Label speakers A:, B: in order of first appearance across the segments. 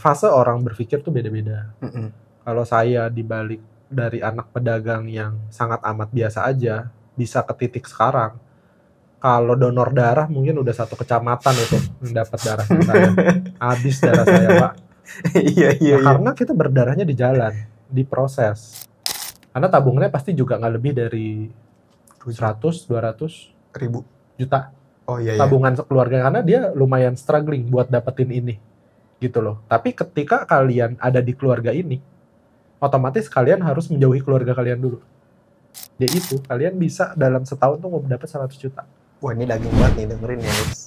A: fase orang berpikir tuh beda-beda.
B: Mm-mm.
A: Kalau saya dibalik dari anak pedagang yang sangat amat biasa aja, bisa ke titik sekarang. Kalau donor darah mungkin udah satu kecamatan itu yang dapat darahnya saya. Habis darah saya, Pak.
B: Iya.
A: Nah, karena kita berdarahnya di jalan, diproses. Karena tabungannya pasti juga nggak lebih dari 100-200
B: ribu
A: juta
B: Oh iya.
A: tabungan sekeluarga, karena dia lumayan struggling buat dapetin ini gitu loh. Tapi ketika kalian ada di keluarga ini, otomatis kalian harus menjauhi keluarga kalian dulu. Yaitu kalian bisa dalam setahun tuh dapat 100 juta.
B: Wah, ini daging banget nih, dengerin ya guys.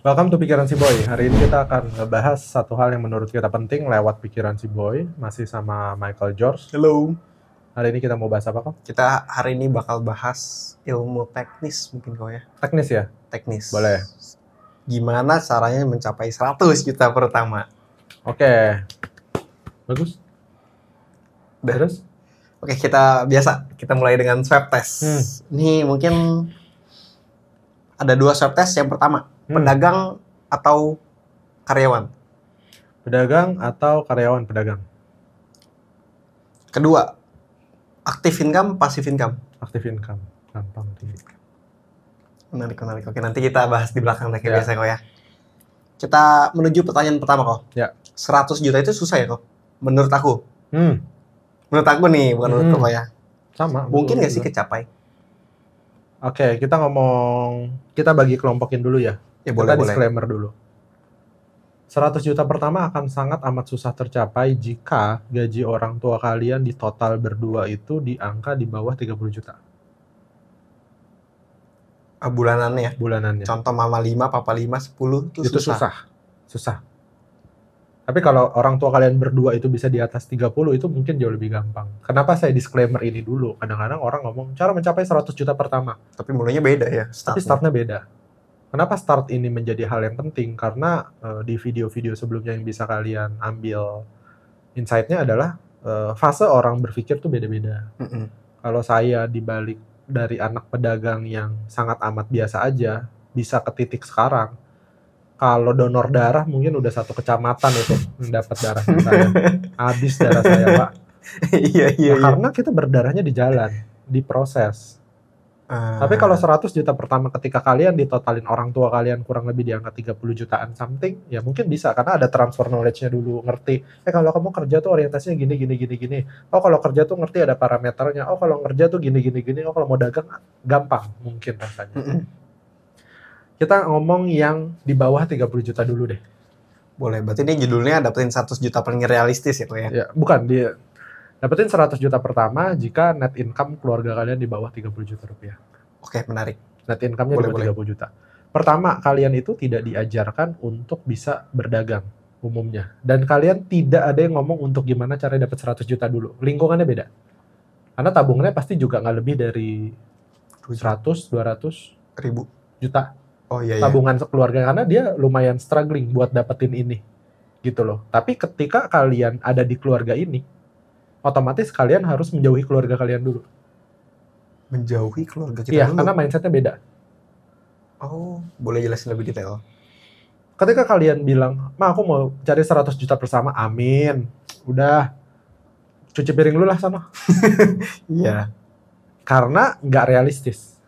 A: Welcome to Pikiran Si Boy. Hari ini kita akan ngebahas satu hal yang menurut kita penting lewat Pikiran Si Boy. Masih sama Michael George.
B: Hello.
A: Hari ini kita mau bahas apa, Kak?
B: Kita hari ini bakal bahas ilmu teknis mungkin kau ya.
A: Teknis ya?
B: Teknis.
A: Boleh.
B: Gimana caranya mencapai 100 juta pertama?
A: Oke. Bagus.
B: Udah.
A: Terus?
B: Oke, kita mulai dengan swab test. Ini mungkin ada 2 swab test. Yang pertama, pedagang atau karyawan?
A: Pedagang atau karyawan pedagang?
B: Kedua, active income, passive income?
A: Active income. Gampang.
B: Menarik. Oke, nanti kita bahas di belakang deh, kayak
A: Ya.
B: biasa kok ya. Kita menuju pertanyaan pertama kok.
A: Ya.
B: 100 juta itu susah ya kok? Menurut aku.
A: Hmm.
B: Menurut aku nih, bukan menurut kok ya.
A: Sama.
B: Mungkin nggak sih
A: betul.
B: kecapai?
A: Oke, kita bagi kelompokin dulu ya.
B: Ya
A: Kita
B: boleh.
A: disclaimer dulu. 100 juta pertama akan sangat amat susah tercapai jika gaji orang tua kalian di total berdua itu di angka di bawah 30 juta
B: Bulanannya ya.
A: bulanannya.
B: Contoh mama 5, papa 5, 10
A: Itu susah. Tapi kalau orang tua kalian berdua itu bisa di atas 30, itu mungkin jauh lebih gampang. Kenapa saya disclaimer ini dulu? Kadang-kadang orang ngomong cara mencapai 100 juta pertama.
B: Tapi mulainya beda ya.
A: Tapi startnya beda. Kenapa start ini menjadi hal yang penting? Karena di video-video sebelumnya yang bisa kalian ambil insight-nya adalah fase orang berpikir tuh beda-beda. Kalau saya dibalik dari anak pedagang yang sangat amat biasa aja, bisa ke titik sekarang. Kalau donor darah mungkin udah satu kecamatan itu yang dapat darahnya saya. Habis darah saya, Pak.
B: Iya.
A: Nah, karena kita berdarahnya di jalan, diproses. Tapi kalau 100 juta pertama ketika kalian ditotalin orang tua kalian kurang lebih di angka 30 jutaan something, ya mungkin bisa karena ada transfer knowledge-nya dulu, ngerti. Kalau kamu kerja tuh orientasinya gini. Oh, kalau kerja tuh ngerti ada parameternya. Oh, kalau kerja tuh gini. Oh, kalau mau dagang gampang mungkin rasanya. Kita ngomong yang di bawah 30 juta dulu deh.
B: Boleh, berarti ini judulnya dapetin 100 juta paling realistis ya kok ya?
A: Ya, bukan, dia dapetin 100 juta pertama jika net income keluarga kalian di bawah 30 juta rupiah.
B: Oke, menarik.
A: Net income-nya di bawah 30 juta. Pertama, kalian itu tidak diajarkan untuk bisa berdagang umumnya. Dan kalian tidak ada yang ngomong untuk gimana cara dapat 100 juta dulu. Lingkungannya beda. Karena tabungannya pasti juga nggak lebih dari 100-200
B: ribu
A: juta.
B: Oh iya.
A: Tabungan sekeluarga, karena dia lumayan struggling buat dapetin ini. Gitu loh. Tapi ketika kalian ada di keluarga ini, otomatis kalian harus menjauhi keluarga kalian dulu.
B: Menjauhi keluarga kita
A: Iya,
B: dulu?
A: karena mindsetnya beda.
B: Oh, boleh jelasin lebih detail?
A: Ketika kalian bilang, "Ma, aku mau cari 100 juta bersama," amin. Udah, cuci piring lu lah sana.
B: Iya.
A: Karena nggak realistis.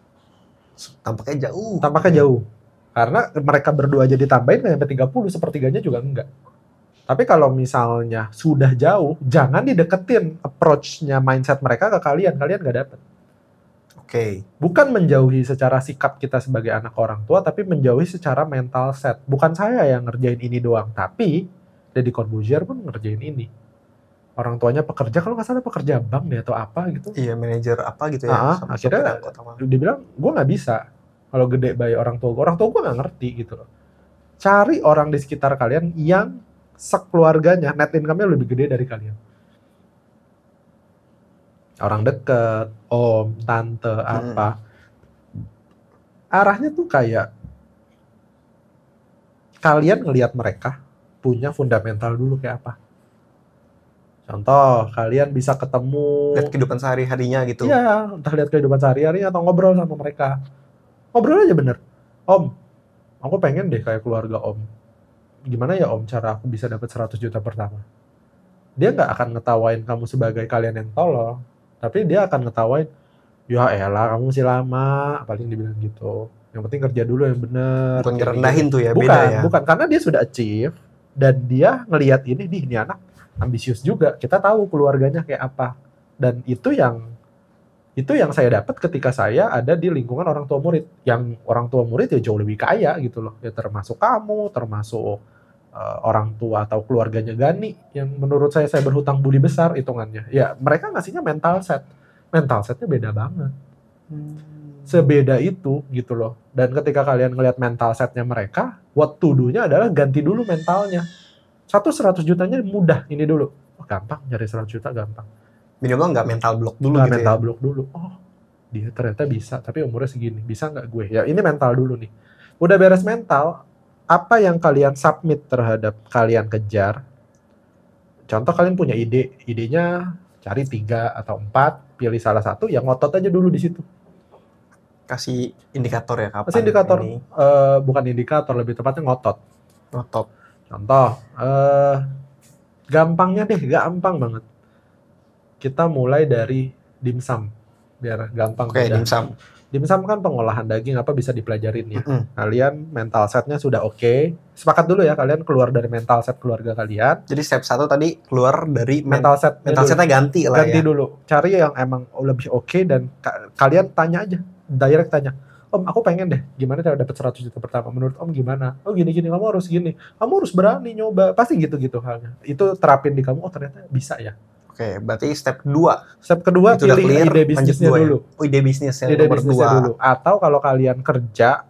B: Tampaknya jauh.
A: Jauh. Karena mereka berdua aja ditambahin nggak sampai 30, sepertiganya juga enggak. Tapi kalau misalnya sudah jauh, jangan dideketin approach-nya mindset mereka ke kalian nggak dapet.
B: Oke.
A: Bukan menjauhi secara sikap kita sebagai anak orang tua, tapi menjauhi secara mental set. Bukan saya yang ngerjain ini doang, tapi Deddy Corbuzier pun ngerjain ini. Orang tuanya pekerja, kalau nggak salah pekerja bank deh atau apa gitu.
B: Iya, manajer apa gitu ya.
A: Akhirnya dia bilang, gue nggak bisa kalau gede bayar orang tua gue nggak ngerti gitu loh. Cari orang di sekitar kalian yang sekeluarganya net income-nya lebih gede dari kalian. Orang deket, om, tante, apa. Arahnya tuh kayak kalian ngelihat mereka punya fundamental dulu kayak apa. Contoh, kalian bisa ketemu,
B: lihat kehidupan sehari-harinya gitu.
A: Iya, entah lihat kehidupan sehari-hari atau ngobrol sama mereka. Ngobrol aja bener. Om, aku pengen deh kayak keluarga om. gimana ya om cara aku bisa dapat 100 juta pertama? Dia nggak akan ngetawain kamu sebagai kalian yang tolol, tapi dia akan ngetawain, ya elah kamu masih lama, paling dibilang gitu. Yang penting kerja dulu yang bener.
B: Bukan ngerendahin tuh ya,
A: bukan,
B: beda ya.
A: Bukan, karena dia sudah achieve, dan dia ngelihat ini anak ambisius juga. Kita tahu keluarganya kayak apa. Dan itu yang saya dapat ketika saya ada di lingkungan orang tua murid. Yang orang tua murid ya jauh lebih kaya gitu loh. Ya termasuk kamu, termasuk orang tua atau keluarganya Gani yang menurut saya berhutang budi besar hitungannya. Ya mereka ngasihnya mental set. Mental setnya beda banget. Sebeda itu gitu loh. Dan ketika kalian ngelihat mental setnya mereka, what to do-nya adalah ganti dulu mentalnya. 100 jutanya mudah ini dulu. Oh, gampang nyari 100 juta gampang.
B: Minimal nggak mental block dulu
A: gitu mental
B: ya.
A: block dulu. Oh, dia ternyata bisa, tapi umurnya segini. Bisa nggak gue? Ya ini mental dulu nih. Udah beres mental, apa yang kalian submit terhadap kalian kejar? Contoh kalian punya ide, idenya cari 3 atau 4, pilih salah satu, yang ngotot aja dulu di situ.
B: Kasih indikator ya kapan?
A: Kasih indikator, bukan indikator, lebih tepatnya ngotot.
B: Ngotot.
A: Contoh, gampangnya deh, gampang banget. Kita mulai dari dimsum, biar gampang.
B: Oke, dimsum.
A: Dimsum kan pengolahan daging apa bisa dipelajarin ya. Kalian mental setnya sudah oke. Sepakat dulu ya, kalian keluar dari mental set keluarga kalian.
B: Jadi step 1 tadi keluar dari
A: mental setnya
B: ganti lah ya.
A: Ganti dulu. Cari yang emang lebih oke dan kalian tanya aja. Direct tanya. Om, aku pengen deh. Gimana cara dapat 100 juta pertama? Menurut Om gimana? Oh gini-gini, kamu harus gini. Kamu harus berani nyoba. Pasti gitu-gitu halnya. Itu terapin di kamu, oh ternyata bisa ya.
B: Oke, berarti step 2.
A: Step kedua, pilih ide bisnisnya dulu.
B: Oh, ide bisnisnya
A: nomor 2. Dulu. Atau kalau kalian kerja,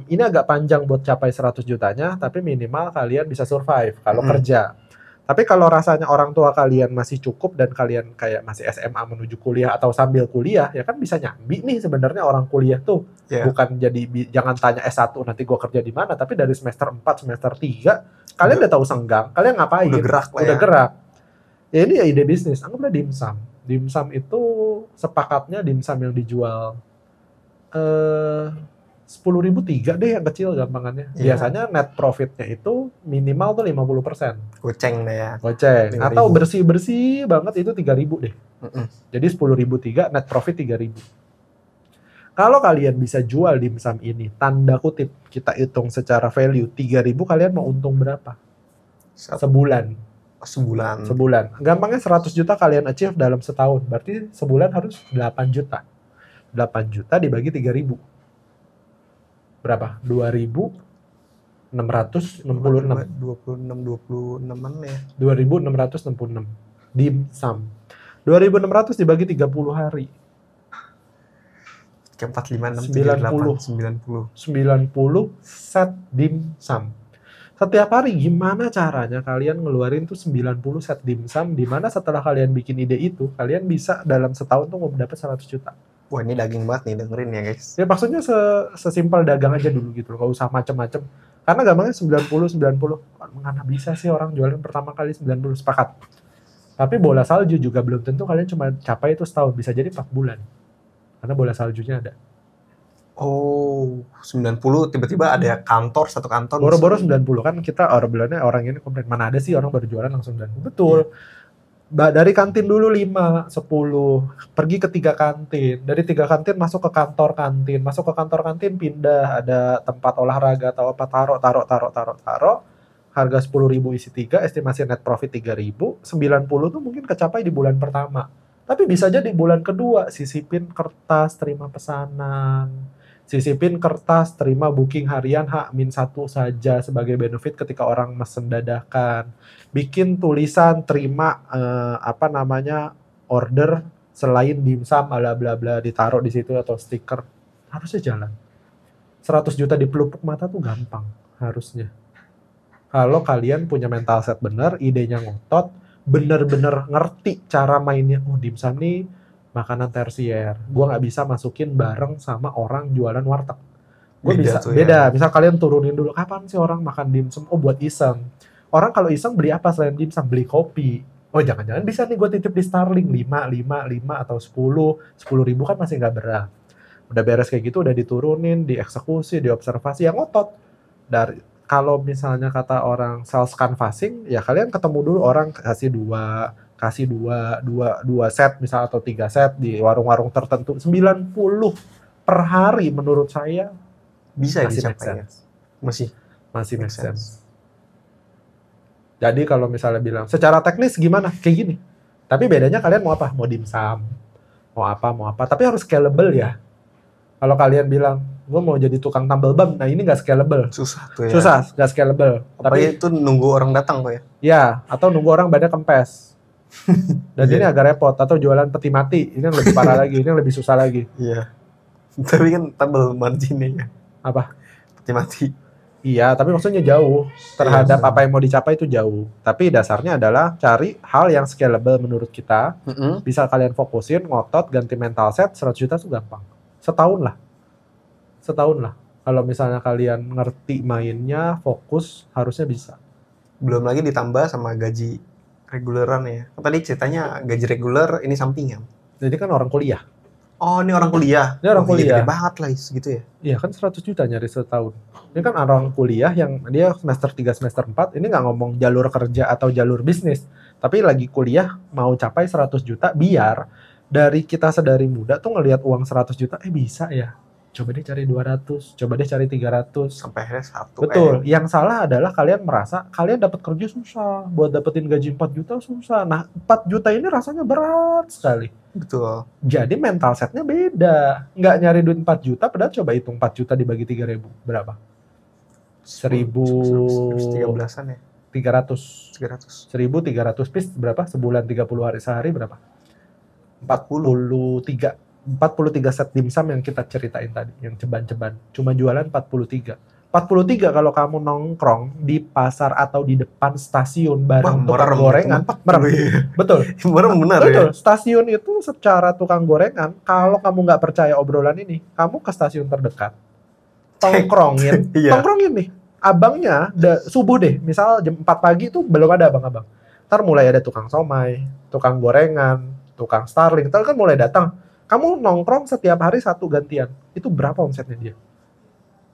A: ini agak panjang buat capai 100 jutanya, tapi minimal kalian bisa survive kalau kerja. Tapi kalau rasanya orang tua kalian masih cukup dan kalian kayak masih SMA menuju kuliah atau sambil kuliah, ya kan bisa nyambi nih sebenarnya orang kuliah tuh. Yeah. Bukan jadi, jangan tanya S1 nanti gue kerja di mana, tapi dari semester 4, semester 3, kalian udah tahu senggang, kalian ngapain? Udah gerak. Ya ini ya ide bisnis, anggaplah dimsum. Dimsum itu sepakatnya dimsum yang dijual 10.000 3 deh yang kecil gampangannya. Yeah. Biasanya net profitnya itu minimal tuh 50%.
B: Goceng deh ya.
A: Goceng. Atau bersih-bersih banget itu 3.000 deh. Jadi 10.000 3, net profit 3.000. Kalau kalian bisa jual dimsum ini, tanda kutip, kita hitung secara value, 3.000 kalian mau untung berapa? Sebulan. Sebulan. Gampangnya 100 juta kalian achieve dalam setahun. Berarti sebulan harus 8 juta. 8 juta dibagi 3.000. Berapa? 2.666.
B: 26-an ya.
A: 2.666. Dimsum. 2.600 dibagi 30 hari.
B: 4, 5, 6,
A: 90 set dimsum. Setiap hari gimana caranya kalian ngeluarin tuh 90 set dimsum, di mana setelah kalian bikin ide itu, kalian bisa dalam setahun tuh dapat 100 juta.
B: Wah, ini daging banget nih, dengerin ya guys.
A: Ya maksudnya sesimpel dagang aja dulu gitu, gak usah macem-macem. Karena gampangnya 90. Mana bisa sih orang jualan pertama kali 90, sepakat. Tapi bola salju juga belum tentu kalian cuma capai itu setahun, bisa jadi 4 bulan. Karena bola saljunya ada.
B: Oh, 90 tiba-tiba ada kantor, satu kantor.
A: Boro-boro 90 kan kita bulannya orang ini komplain, mana ada sih orang baru jualan langsung 90. Betul. Yeah. Dari kantin dulu 5, 10, pergi ke 3 kantin. Dari 3 kantin masuk ke kantor kantin. Masuk ke kantor kantin pindah, ada tempat olahraga atau apa, taruh. Harga 10.000 isi 3, estimasi net profit 3.000, 90 tuh mungkin kecapai di bulan pertama. Tapi bisa aja di bulan kedua, sisipin kertas, terima pesanan. Sisipin kertas, terima booking harian H-1 saja sebagai benefit ketika orang mesen dadakan. Bikin tulisan, terima order selain dimsum, bla bla bla, ditaruh di situ atau stiker. Harusnya jalan. 100 juta di pelupuk mata tuh gampang, harusnya. Kalau kalian punya mental set bener, idenya ngotot, bener-bener ngerti cara mainnya. Oh, dimsum nih makanan tersier. Gue nggak bisa masukin bareng sama orang jualan warteg. Gue bisa beda. Ya. Misal kalian turunin dulu, kapan sih orang makan dimsum? Oh, buat iseng. Orang kalau iseng beli apa selain dimsum? Beli kopi. Oh, jangan-jangan bisa nih gue titip di Starling 5 atau 10.000 kan masih nggak berat. Udah beres kayak gitu, udah diturunin, dieksekusi, diobservasi, yang ngotot. Dari kalau misalnya kata orang sales canvassing, ya kalian ketemu dulu orang kasih dua set misal atau 3 set di warung-warung tertentu, 90 per hari menurut saya
B: bisa
A: masih make
B: dicapai.
A: sense.
B: Masih
A: make sense. Jadi kalau misalnya bilang secara teknis gimana? Kayak gini. Tapi bedanya kalian mau apa? Mau dimsum, mau apa. Tapi harus scalable ya. Kalau kalian bilang, gue mau jadi tukang tambal ban, nah ini nggak scalable.
B: Susah tuh ya.
A: Susah, nggak scalable.
B: Tapi itu nunggu orang datang kok ya?
A: Ya, atau nunggu orang badannya kempes. Dan ini agak repot. Atau jualan peti mati, ini yang lebih parah lagi, ini yang lebih susah lagi.
B: Iya. Tapi kan tambal marginnya ya.
A: Apa?
B: Peti mati.
A: Iya, tapi maksudnya jauh. Terhadap apa yang mau dicapai itu jauh. Tapi dasarnya adalah cari hal yang scalable menurut kita. Bisa kalian fokusin, ngotot, ganti mental set, 100 juta itu gampang. Setahun lah. Kalau misalnya kalian ngerti mainnya, fokus, harusnya bisa.
B: Belum lagi ditambah sama gaji reguleran ya. Tadi ceritanya gaji reguler ini sampingan.
A: Jadi kan orang kuliah.
B: Oh, ini orang kuliah.
A: Ini orang kuliah.
B: Gede banget lah segitu ya.
A: Iya kan 100 juta nyari setahun. Ini kan orang kuliah yang dia semester 3, semester 4, ini nggak ngomong jalur kerja atau jalur bisnis. Tapi lagi kuliah mau capai 100 juta biar dari kita sedari muda tuh ngelihat uang 100 juta, bisa ya. Coba deh cari 200, coba deh cari 300.
B: Sampai akhirnya 1.
A: Betul, yang salah adalah kalian merasa kalian dapat kerja susah, buat dapetin gaji 4 juta susah. Nah, 4 juta ini rasanya berat sekali.
B: Betul.
A: Jadi mental setnya beda. Nggak nyari duit 4 juta, padahal coba hitung 4 juta dibagi 3.000, berapa?
B: 1.1300-an ya?
A: 300. 1.300 piece berapa? Sebulan 30 hari, sehari berapa? 43 set dimsum yang kita ceritain tadi, yang ceban-ceban. Cuma jualan 43 kalau kamu nongkrong di pasar atau di depan stasiun bareng tukang gorengan. Betul.
B: Benar
A: betul.
B: Ya.
A: Stasiun itu secara tukang gorengan, kalau kamu nggak percaya obrolan ini, kamu ke stasiun terdekat, tongkrongin nih. Abangnya subuh deh, misal jam 4 pagi itu belum ada abang-abang. Ntar mulai ada tukang somai, tukang gorengan, tukang Starling, ntar kan mulai datang. Kamu nongkrong setiap hari satu gantian. Itu berapa omsetnya dia?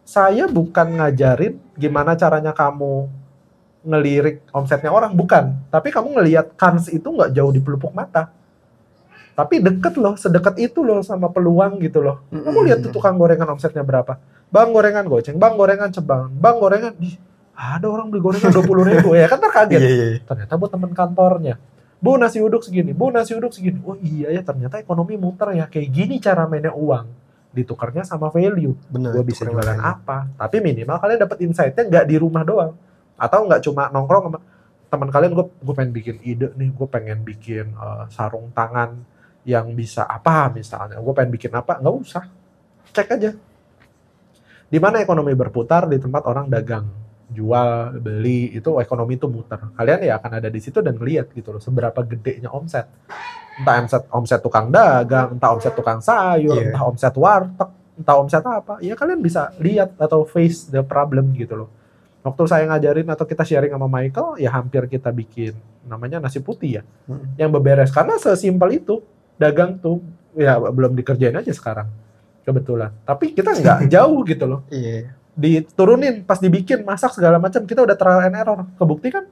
A: Saya bukan ngajarin gimana caranya kamu ngelirik omsetnya orang. Bukan. Tapi kamu ngelihat kans itu nggak jauh di pelupuk mata. Tapi deket loh, sedekat itu loh sama peluang gitu loh. Kamu lihat tuh tukang gorengan omsetnya berapa. Bang gorengan goceng, bang gorengan cebang, bang gorengan. Ada orang beli gorengan 20.000 ya kan terkaget. Ternyata buat teman kantornya. Bu nasi uduk segini, bu nasi uduk segini. Oh iya ya ternyata ekonomi muter ya. Kayak gini cara mainnya uang. Ditukarnya sama value. Gue bisa jualan apa. Tapi minimal kalian dapat insight-nya nggak di rumah doang. Atau nggak cuma nongkrong sama teman kalian. Gue pengen bikin ide nih. Gue pengen bikin sarung tangan yang bisa apa misalnya. Gue pengen bikin apa. Nggak usah. Cek aja. Di mana ekonomi berputar? Di tempat orang dagang. Jual, beli, itu ekonomi itu muter. Kalian ya akan ada di situ dan lihat gitu loh seberapa gedenya omset. Entah omset tukang dagang, entah omset tukang sayur, entah omset warteg, entah omset apa. Ya kalian bisa lihat atau face the problem gitu loh. Waktu saya ngajarin atau kita sharing sama Michael, ya hampir kita bikin namanya nasi putih ya. Yang beberes. Karena sesimpel itu, dagang tuh ya belum dikerjain aja sekarang. Kebetulan. Tapi kita nggak jauh gitu loh. Diturunin pas dibikin masak segala macam kita udah trial and error, kebukti kan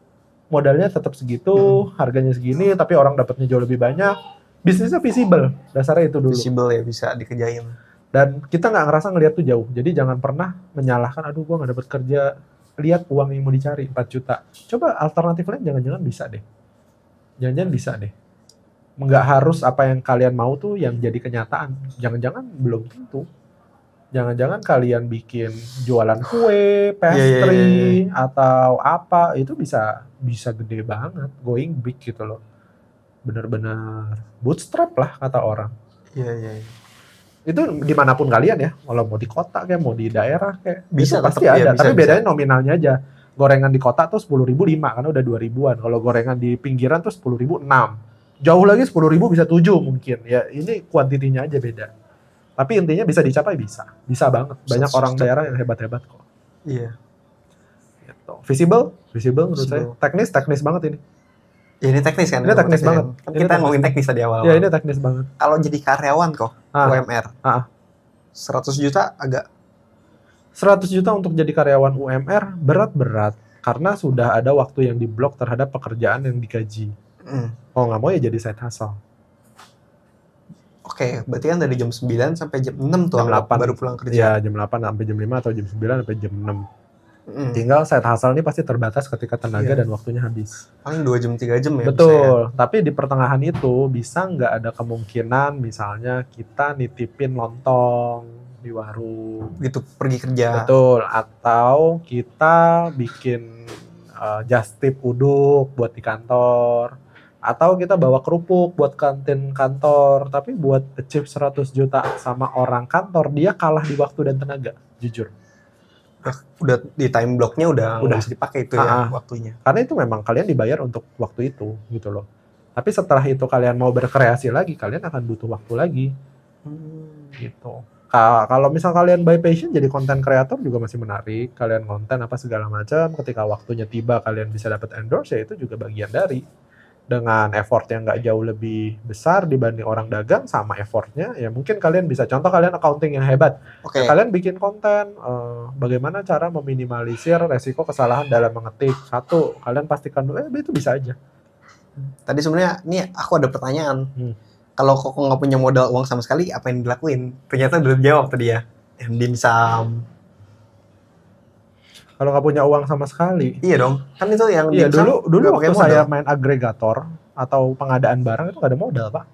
A: modalnya tetap segitu, harganya segini tapi orang dapatnya jauh lebih banyak, bisnisnya visible, dasarnya itu dulu
B: visible ya, bisa dikerjain
A: dan kita nggak ngerasa ngelihat tuh jauh. Jadi jangan pernah menyalahkan aduh gua nggak dapat kerja, lihat uang yang mau dicari 4 juta, coba alternatif lain jangan-jangan bisa deh, jangan-jangan bisa deh. Nggak harus apa yang kalian mau tuh yang jadi kenyataan, jangan-jangan belum tentu. Jangan-jangan kalian bikin jualan kue, pastry, atau apa, itu bisa gede banget, going big gitu loh. Bener-bener bootstrap lah kata orang. Itu dimanapun kalian ya, kalau mau di kota kayak, mau di daerah kayak, bisa pasti ada. Tapi bedanya nominalnya aja. Gorengan di kota tuh 10.000 5, karena udah 2.000-an. Kalau gorengan di pinggiran tuh 10.000 6. Jauh lagi 10.000 bisa 7 mungkin. Ya ini kuantitinya aja beda. Tapi intinya bisa dicapai, bisa banget. Banyak orang daerah yang hebat-hebat kok.
B: Iya.
A: Gitu. Visible menurut saya. Teknis banget ini.
B: Ya ini teknis kan?
A: Ini teknis banget.
B: Kan kita ngomongin teknis tadi awal.
A: Ya ini teknis banget.
B: Kalau jadi karyawan kok, UMR, 100 juta agak
A: 100 juta untuk jadi karyawan UMR berat-berat karena sudah ada waktu yang diblok terhadap pekerjaan yang digaji. Kalau nggak mau ya jadi side hustle.
B: Oke, berarti kan dari jam 9 sampai jam 6 tuh
A: Jam 8
B: baru pulang kerja.
A: Iya, jam 8 sampai jam 5 atau jam 9 sampai jam 6. Tinggal side hustle ini pasti terbatas ketika tenaga dan waktunya habis.
B: Paling 2 jam 3 jam ya.
A: Betul, tapi di pertengahan itu bisa nggak ada kemungkinan misalnya kita nitipin lontong di warung.
B: Gitu pergi kerja.
A: Betul, atau kita bikin just tip uduk buat di kantor. Atau kita bawa kerupuk buat kantin kantor. Tapi buat achieve 100 juta sama orang kantor, dia kalah di waktu dan tenaga, jujur.
B: Udah di time blocknya udah bisa dipakai itu ya waktunya.
A: Karena itu memang kalian dibayar untuk waktu itu gitu loh. Tapi setelah itu kalian mau berkreasi lagi, kalian akan butuh waktu lagi. Gitu. Kalau misal kalian by passion jadi content creator juga masih menarik. Kalian konten apa segala macam. Ketika waktunya tiba kalian bisa dapat endorse, ya itu juga bagian dari. Dengan effort yang nggak jauh lebih besar dibanding orang dagang sama effortnya, ya mungkin kalian bisa, contoh kalian accounting yang hebat, ya kalian bikin konten bagaimana cara meminimalisir resiko kesalahan dalam mengetik. Satu, kalian pastikan dulu, itu bisa aja.
B: Tadi sebenarnya nih aku ada pertanyaan. Kalau Koko nggak punya modal uang sama sekali, apa yang dilakuin? Ternyata udah jawab tadi ya, yang dimsum.
A: Kalau nggak punya uang sama sekali.
B: Iya dong. Kan itu yang
A: dulu waktu saya main agregator atau pengadaan barang itu nggak ada modal, Pak.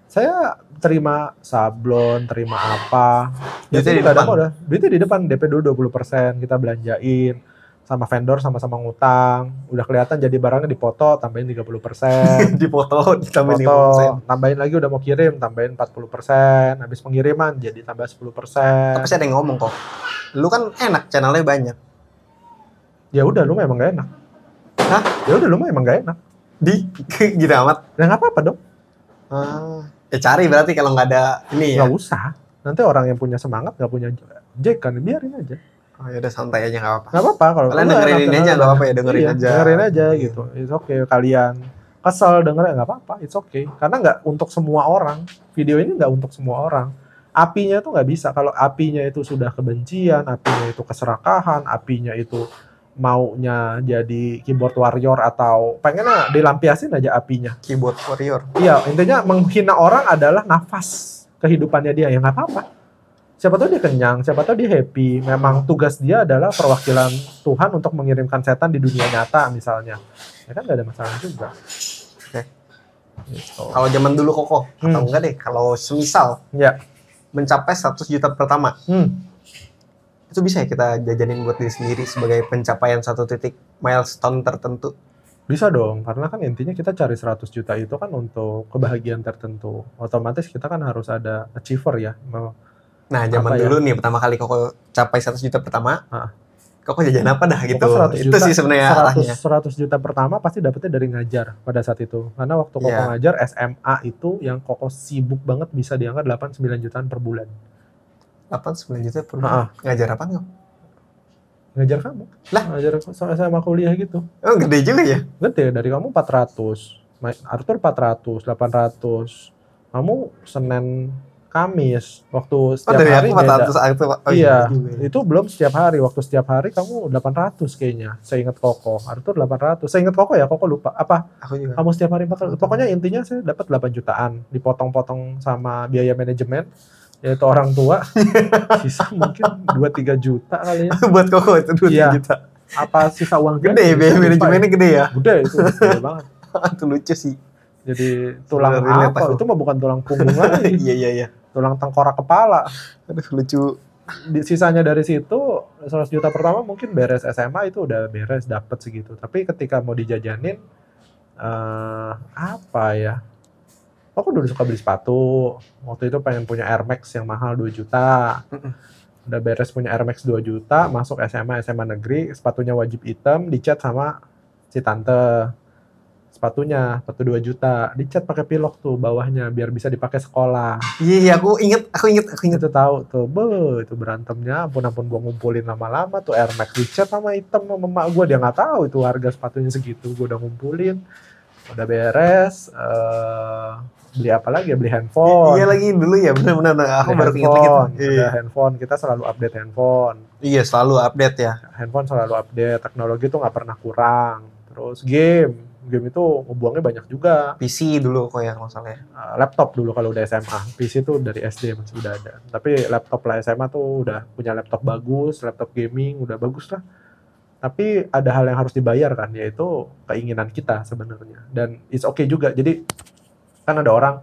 A: Saya terima sablon, terima apa. Duitnya nggak ada modal. Duitnya di depan, DP dulu 20%, kita belanjain. Sama vendor sama-sama ngutang. Udah kelihatan jadi barangnya dipoto, tambahin 30%.
B: Dipoto, tambahin 30%.
A: Tambahin lagi udah mau kirim, tambahin 40%. Habis pengiriman jadi tambah 10%.
B: Tapi saya ada yang ngomong kok. Lu kan enak, channelnya banyak.
A: Ya udah, lu memang gak enak.
B: Hah?
A: Ya udah, lu memang gak enak.
B: Gitu amat.
A: Ya nggak apa-apa dong.
B: Cari berarti kalau nggak ada ini ya.
A: Nggak usah. Nanti orang yang punya semangat nggak punya jack kan, biarin aja.
B: Oh ya udah, santai aja, nggak apa-apa.
A: Nggak apa-apa kalau
B: kalian dengerin ini aja, nggak apa-apa ya, dengerin aja.
A: Dengerin aja gitu. It's okay. Kalian kesel dengerin nggak apa-apa. It's okay. Karena nggak untuk semua orang. Video ini nggak untuk semua orang. Apinya tuh nggak bisa. Kalau apinya itu sudah kebencian, apinya itu keserakahan, apinya itu maunya jadi keyboard warrior atau pengennya dilampiasin aja apinya.
B: Keyboard warrior.
A: Iya, intinya menghina orang adalah nafas kehidupannya dia, ya nggak apa-apa. Siapa tahu dia kenyang, siapa tahu dia happy. Memang tugas dia adalah perwakilan Tuhan untuk mengirimkan setan di dunia nyata misalnya. Ya kan nggak ada masalah juga.
B: Oke. Gitu. Kalau zaman dulu Koko, atau enggak deh, kalau semisal mencapai 100 juta pertama, itu bisa ya kita jajanin buat diri sendiri sebagai pencapaian satu titik milestone tertentu?
A: Bisa dong, karena kan intinya kita cari 100 juta itu kan untuk kebahagiaan tertentu. Otomatis kita kan harus ada achiever ya.
B: Nah, zaman dulu nih pertama kali Koko capai 100 juta pertama, Koko jajan apa dah gitu? Itu sih sebenarnya arahnya.
A: 100 juta pertama pasti dapetnya dari ngajar pada saat itu. Karena waktu Koko ngajar SMA itu yang Koko sibuk banget bisa diangkat 8-9 jutaan per bulan.
B: 8-9 juta per bulan? Ngajar apa nggak?
A: Ngajar kamu. Lah? Ngajar sama kuliah gitu.
B: Oh, gede juga ya?
A: Gede, dari kamu 400. Arthur 400, 800. Kamu Senin Kamis. Waktu setiap hari beda. Iya, itu belum setiap hari. Waktu setiap hari kamu 800 kayaknya. Saya ingat Koko. Arthur 800. Saya ingat Koko ya, Koko lupa. Apa?
B: Aku juga.
A: Kamu setiap hari bakal. Pokoknya intinya saya dapat 8 jutaan. Dipotong-potong sama biaya manajemen. Yaitu orang tua, sisa mungkin 2-3 juta kali ya.
B: Buat Koko itu 2-3 juta.
A: Apa sisa uang
B: gede, biaya manajemennya gede ya?
A: Gede itu, gede banget.
B: Itu lucu sih.
A: Jadi tulang apa? Itu mah bukan tulang punggung lagi.
B: Iya.
A: Tulang tengkorak kepala.
B: Aduh, lucu.
A: Sisanya dari situ, 100 juta pertama mungkin beres SMA itu udah beres, dapet segitu. Tapi ketika mau dijajanin, apa ya? Aku dulu suka beli sepatu. Waktu itu pengen punya Air Max yang mahal 2 juta. Udah beres punya Air Max 2 juta, masuk SMA negeri, sepatunya wajib hitam, dicat sama si tante. Sepatu 2 juta, dicat pakai pilok tuh bawahnya biar bisa dipakai sekolah.
B: Iya, aku inget.
A: Itu tahu tuh, itu berantemnya, ampun gua ngumpulin lama-lama tuh Air Max dicat sama hitam sama emak gua, dia nggak tahu itu harga sepatunya segitu, gua udah ngumpulin. Udah beres, beli apa lagi ya? Beli handphone.
B: Iya lagi dulu ya, benar-benar. Aku baru ingat gitu.
A: Udah handphone, kita selalu update handphone.
B: Iya, selalu update ya.
A: Handphone selalu update, teknologi tuh nggak pernah kurang. Terus game itu buangnya banyak juga.
B: PC dulu kok ya kalau salah ya.
A: Laptop dulu kalau udah SMA. PC tuh dari SD masih udah ada. Tapi laptop lah SMA tuh udah punya laptop bagus, laptop gaming udah bagus lah. Tapi ada hal yang harus dibayar kan, yaitu keinginan kita sebenarnya. Dan it's okay juga. Jadi kan ada orang,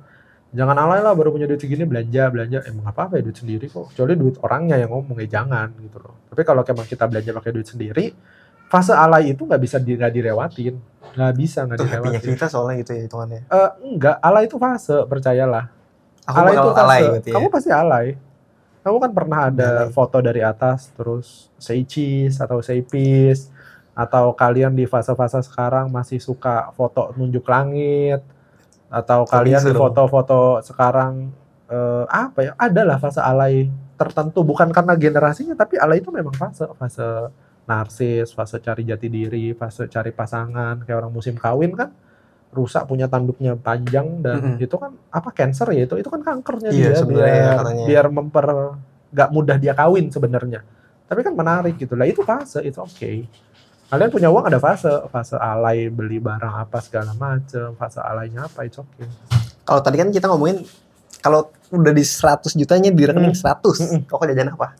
A: jangan alay lah baru punya duit segini belanja. Emang apa ya duit sendiri kok. Kecuali duit orangnya yang ngomong, ya jangan gitu loh. Tapi kalau emang kita belanja pakai duit sendiri, fase alay itu nggak bisa dilewatin. Nggak bisa dilewatin.
B: Kita soalnya gitu ya hitungannya.
A: Enggak, alay itu fase, percayalah.
B: Aku
A: alay itu fase.
B: Alay berarti ya?
A: Kamu pasti alay. Kamu kan pernah ada foto dari atas, terus say cheese atau say peace, atau kalian di fase-fase sekarang masih suka foto nunjuk langit, atau kalian di foto-foto sekarang, apa ya, adalah fase alay tertentu, bukan karena generasinya, tapi alay itu memang fase narsis, fase cari jati diri, fase cari pasangan, kayak orang musim kawin kan, rusak punya tanduknya panjang dan itu kan apa cancer ya itu kan kankernya dia biar nggak mudah dia kawin sebenarnya. Tapi kan menarik gitu lah, itu fase, it's okay. Kalian punya uang ada fase alay beli barang apa segala macem, fase alaynya apa, it's okay.
B: Kalau tadi kan kita ngomongin kalau udah di 100 jutanya di rekening 100, kok jajan apa?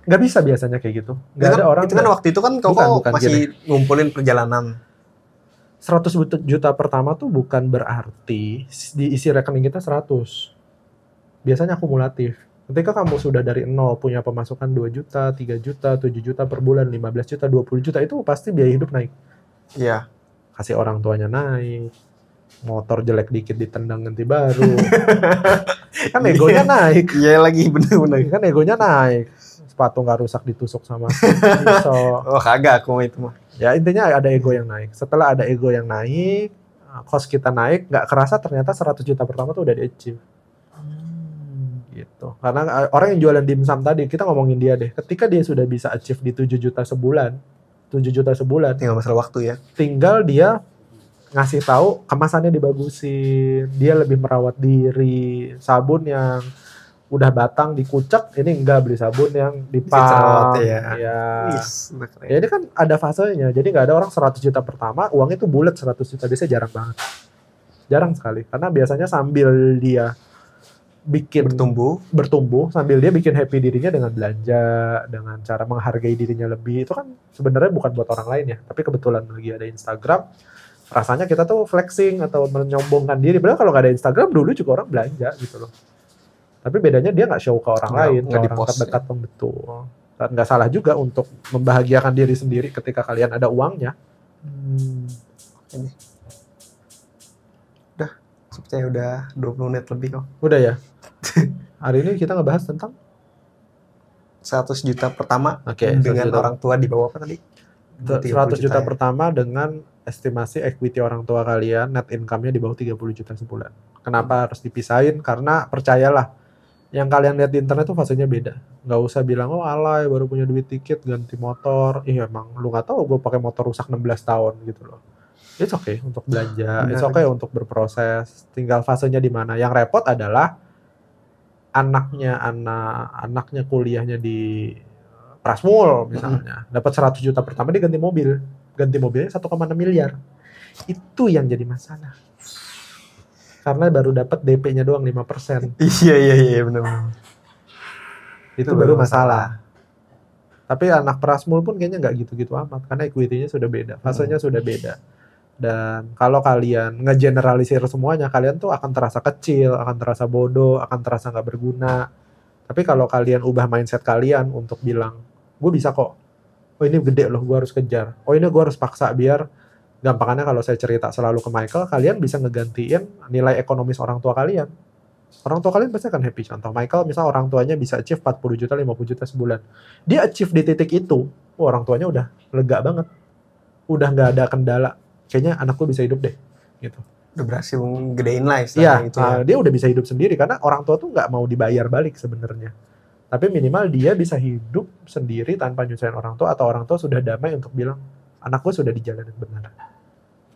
A: Nggak bisa biasanya kayak gitu. Nggak ada orang.
B: Itu kan waktu itu kan kok masih ngumpulin perjalanan.
A: 100 juta pertama tuh bukan berarti diisi rekening kita 100. Biasanya akumulatif. Ketika kamu sudah dari 0 punya pemasukan 2 juta, 3 juta, 7 juta per bulan, 15 juta, 20 juta, itu pasti biaya hidup naik.
B: Iya.
A: Kasih orang tuanya naik. Motor jelek dikit ditendang ganti baru. Kan egonya naik.
B: Iya lagi, bener-bener.
A: Kan egonya naik. Sepatu nggak rusak ditusuk sama pisau.
B: Oh kagak aku itu mah.
A: Ya intinya ada ego yang naik. Setelah ada ego yang naik, cost kita naik, nggak kerasa ternyata 100 juta pertama tuh udah di-achieve. Gitu. Karena orang yang jualan dimsum tadi, kita ngomongin dia deh. Ketika dia sudah bisa achieve di 7 juta sebulan,
B: tinggal masalah waktu ya.
A: Tinggal dia ngasih tahu kemasannya dibagusin, dia lebih merawat diri, sabun yang udah batang dikucek, ini enggak beli sabun yang dipam. Ya. Ya ini kan ada fasenya. Jadi nggak ada orang 100 juta pertama uangnya tuh bulat 100 juta, biasanya jarang banget. Jarang sekali. Karena biasanya sambil dia bikin bertumbuh sambil dia bikin happy dirinya dengan belanja, dengan cara menghargai dirinya lebih. Itu kan sebenarnya bukan buat orang lain ya, tapi kebetulan lagi ada Instagram, rasanya kita tuh flexing atau menyombongkan diri. Padahal kalau nggak ada Instagram dulu juga orang belanja gitu loh. Tapi bedanya dia nggak show ke orang lain, ke orang terdekat pun betul. Dan nggak salah juga untuk membahagiakan diri sendiri ketika kalian ada uangnya.
B: Ini. Udah, sepertinya udah 20 menit lebih kok.
A: Udah ya? Hari ini kita ngebahas tentang
B: 100 juta pertama dengan orang tua di bawah apa tadi?
A: 100 juta pertama dengan estimasi equity orang tua kalian, net income-nya di bawah 30 juta sebulan. Kenapa harus dipisahin? Karena percayalah, yang kalian lihat di internet tuh fasenya beda. Nggak usah bilang, oh alay baru punya duit dikit ganti motor. Emang lu nggak tahu gue pakai motor rusak 16 tahun gitu loh. It's okay untuk belanja, it's okay untuk berproses. Tinggal fasenya di mana. Yang repot adalah anaknya kuliahnya di Prasmul misalnya, dapat 100 juta pertama dia ganti mobilnya 1,6 miliar. Itu yang jadi masalah. Karena baru dapat DP-nya doang 5%.
B: Iya benar.
A: Itu baru masalah. Tapi anak Prasmul pun kayaknya nggak gitu-gitu amat karena equity-nya sudah beda, fasenya sudah beda. Dan kalau kalian ngegeneralisir semuanya, kalian tuh akan terasa kecil, akan terasa bodoh, akan terasa nggak berguna. Tapi kalau kalian ubah mindset kalian untuk bilang, gue bisa kok. Oh ini gede loh, gue harus kejar. Oh ini gue harus paksa biar, gampangannya kalau saya cerita selalu ke Michael, kalian bisa ngegantiin nilai ekonomis orang tua kalian. Orang tua kalian pasti akan happy. Contoh Michael, misal orang tuanya bisa achieve 40 juta, 50 juta sebulan. Dia achieve di titik itu, orang tuanya udah lega banget. Udah nggak ada kendala. Kayaknya anakku bisa hidup deh. Gitu.
B: Udah berhasil gedein lah istilahnya gitu ya.
A: Dia udah bisa hidup sendiri karena orang tua tuh nggak mau dibayar balik sebenarnya. Tapi minimal dia bisa hidup sendiri tanpa nyusahin orang tua, atau orang tua sudah damai untuk bilang, anakku sudah di jalan yang benar.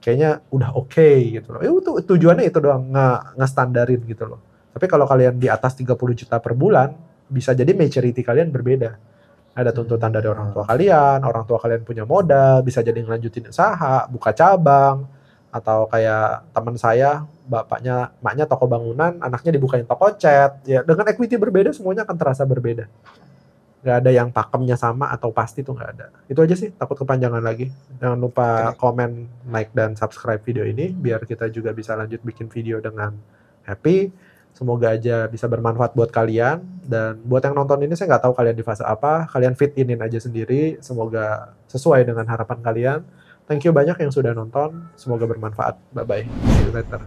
A: kayaknya udah oke gitu loh. Itu tujuannya itu doang, nge-standarin gitu loh. Tapi kalau kalian di atas 30 juta per bulan, bisa jadi maturity kalian berbeda. Ada tuntutan dari orang tua kalian punya modal, bisa jadi ngelanjutin usaha, buka cabang, atau kayak teman saya, maknya toko bangunan, anaknya dibukain toko cat. Ya, dengan equity berbeda, semuanya akan terasa berbeda. Nggak ada yang pakemnya sama atau pasti tuh nggak ada. Itu aja sih, takut kepanjangan lagi. Jangan lupa komen, like, dan subscribe video ini, biar kita juga bisa lanjut bikin video dengan happy. Semoga aja bisa bermanfaat buat kalian. Dan buat yang nonton ini, saya nggak tahu kalian di fase apa, kalian fit inin aja sendiri. Semoga sesuai dengan harapan kalian. Thank you banyak yang sudah nonton, semoga bermanfaat. Bye-bye. See you later.